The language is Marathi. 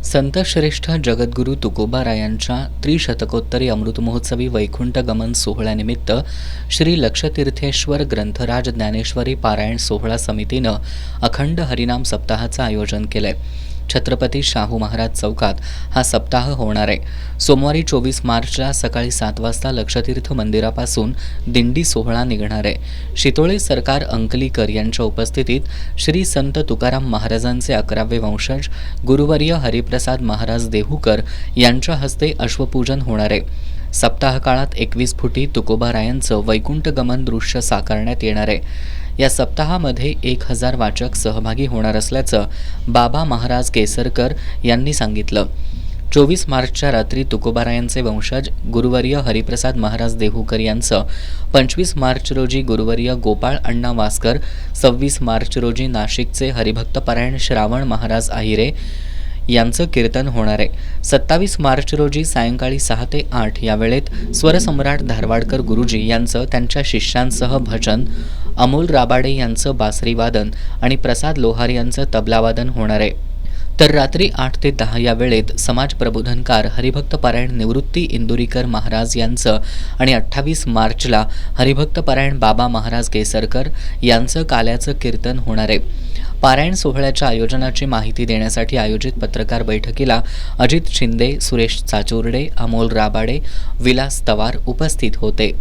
संतश्रेष्ठ जगद्गुरू तुकोबारायांच्या त्रिशतकोत्तरी अमृतमहोत्सवी वैकुंठ गमन सोहळ्यानिमित्त श्री लक्षतीर्थेश्वर ग्रंथराज ज्ञानेश्वरी पारायण सोहळा समितीनं अखंड हरिनाम सप्ताहाचं आयोजन केलंय। छत्रपती शाहू महाराज चौकात हा सप्ताह होणार आहे। सोमवारी 24 मार्चला सकाळी 7 वाजता लक्षतीर्थ मंदिरापासून दिंडी सोहळा निघणार आहे। शितोळे सरकार अंकलीकर यांच्या उपस्थितीत श्री संत तुकाराम महाराजांचे 11वे वंशज गुरुवर्य हरिप्रसाद महाराज देहूकर यांच्या हस्ते अश्वपूजन होणार आहे। सप्ताह काळात 21 फुटी तुकोबारायांचं वैकुंठ गमन दृश्य साकारण्यात येणार आहे। या सप्ताहामध्ये 1000 वाचक सहभागी होणार असल्याचं बाबा महाराज केसरकर यांनी सांगितलं। 24 मार्चच्या रात्री तुकोबारायांचे वंशज गुरुवर्य हरिप्रसाद महाराज देहूकर यांचं, 25 मार्च रोजी गुरुवर्य गोपाळ अण्णा वासकर, 26 मार्च रोजी नाशिकचे हरिभक्तपरायण श्रावण महाराज आहिरे यांचं कीर्तन होणार आहे। 27 मार्च रोजी सायंकाळी 6 ते 8 या वेळेत स्वरसम्राट धारवाडकर गुरुजी यांचं त्यांच्या शिष्यांसह भजन, अमोल राबाडे यांचं बासरी वादन आणि प्रसाद लोहार यांचं तबलावादन होणार आहे। तर रात्री 8 ते 10 या वेळेत समाज प्रबोधनकार हरिभक्तपरायण निवृत्ती इंदुरीकर महाराज यांचं आणि 28 मार्चला हरिभक्तपरायण बाबा महाराज केसरकर यांचं काल्याचं कीर्तन होणार आहे। पारायण सोहळ्याच्या आयोजनाची माहिती देण्यासाठी आयोजित पत्रकार बैठकीला अजित शिंदे, सुरेश चाचुर्डे, अमोल राबाडे, विलास तवार उपस्थित होते।